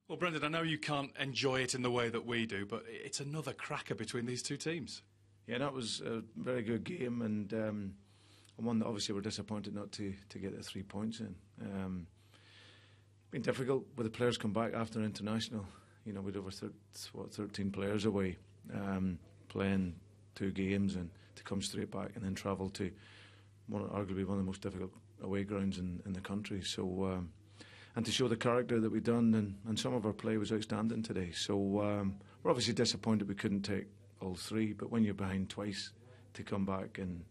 Well, Brendan, I know you can't enjoy it in the way that we do, but it's another cracker between these two teams. Yeah, that was a very good game, and one that obviously we're disappointed not to get the 3 points in. Been difficult with the players come back after international. You know, we'd over 13 players away, playing 2 games, and to come straight back and then travel to arguably one of the most difficult away grounds in the country. So, and to show the character that we've done, and some of our play was outstanding today. So we're obviously disappointed we couldn't take all 3, but when you're behind twice, to come back and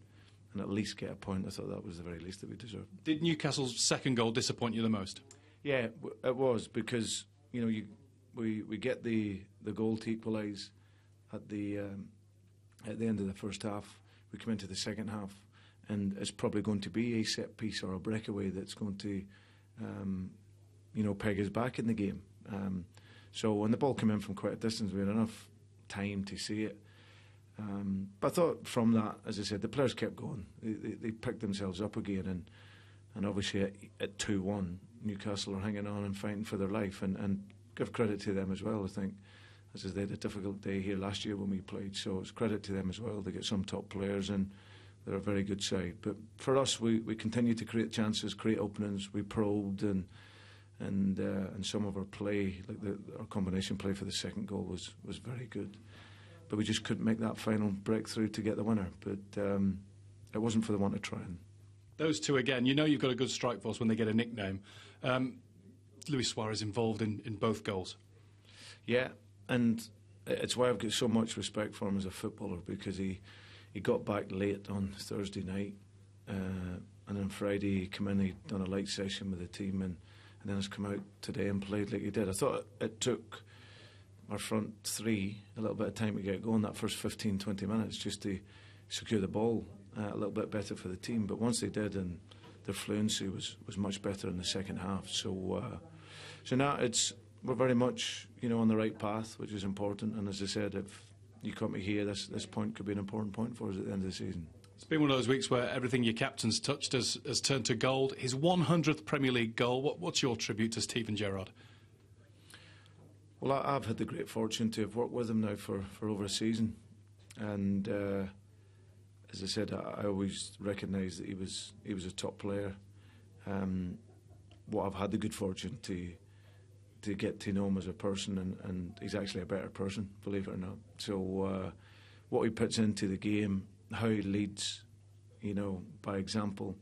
at least get a point, I thought that was the very least that we deserved. Did Newcastle's second goal disappoint you the most? Yeah, it was, because you know we get the goal to equalise at the end of the first half. We come into the second half, and it's probably going to be a set piece or a breakaway that's going to peg us back in the game. So when the ball came in from quite a distance, we had enough time to see it. But I thought from that, as I said, the players kept going. They picked themselves up again, and obviously at 2-1, Newcastle are hanging on and fighting for their life, and give credit to them as well. I think, as I said, they had a difficult day here last year when we played, so it's credit to them as well. They get some top players, and they're a very good side. But for us, we continue to create chances, create openings. We probed, and some of our play, like our combination play for the second goal, was very good. But we just couldn't make that final breakthrough to get the winner. But it wasn't for the want of trying. Those two again, you know you've got a good strike force when they get a nickname. Luis Suarez involved in both goals. Yeah, and it's why I've got so much respect for him as a footballer, because he got back late on Thursday night, and on Friday he came in, he'd done a light session with the team, and then has come out today and played like he did. I thought it took our front 3 a little bit of time to get going, that first 15-20 minutes, just to secure the ball a little bit better for the team. But once they did, and their fluency was much better in the second half. So now we're very much on the right path, which is important. And as I said, if you caught me here, this point could be an important point for us at the end of the season. It's been one of those weeks where everything your captain's touched has turned to gold. His 100th Premier League goal. What's your tribute to Steven Gerrard? Well, I've had the great fortune to have worked with him now for over a season, and as I said, I always recognised that he was a top player. I've had the good fortune to get to know him as a person, and he's actually a better person, believe it or not. So what he puts into the game, how he leads, by example.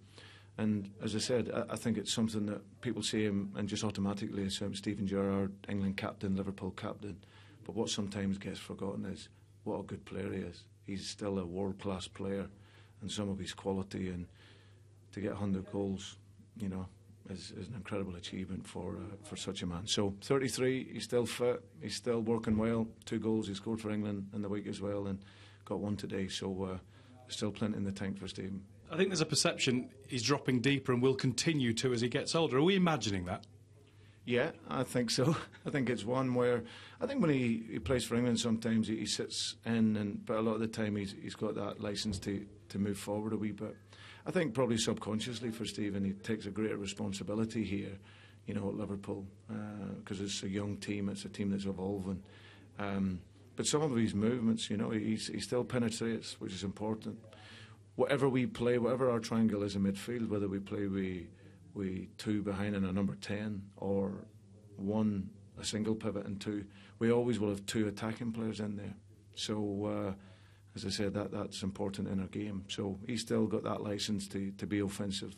And as I said, I think it's something that people see him and just automatically assume Steven Gerrard, England captain, Liverpool captain. But what sometimes gets forgotten is what a good player he is. He's still a world-class player, and some of his quality, and to get 100 goals, is an incredible achievement for such a man. So 33, he's still fit, he's still working well. 2 goals he scored for England in the week as well, and got 1 today. So still plenty in the tank for Steven. I think there's a perception he's dropping deeper and will continue to as he gets older. Are we imagining that? Yeah, I think so. I think it's one where, I think when he plays for England, sometimes he sits in, but a lot of the time he's got that licence to move forward a wee bit. I think probably subconsciously for Steven, he takes a greater responsibility here, at Liverpool, because it's a young team, it's a team that's evolving. But some of his movements, he still penetrates, which is important. Whatever we play, whatever our triangle is in midfield, whether we play with 2 behind and a number 10, or a single pivot and 2, we always will have 2 attacking players in there. So, as I said, that's important in our game. So he's still got that licence to be offensive.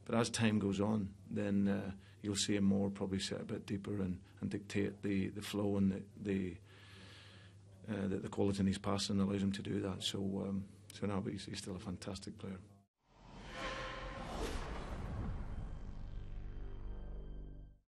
But as time goes on, then you'll see him more probably sit a bit deeper and dictate the flow and the quality in his passing allows him to do that. So now he's still a fantastic player.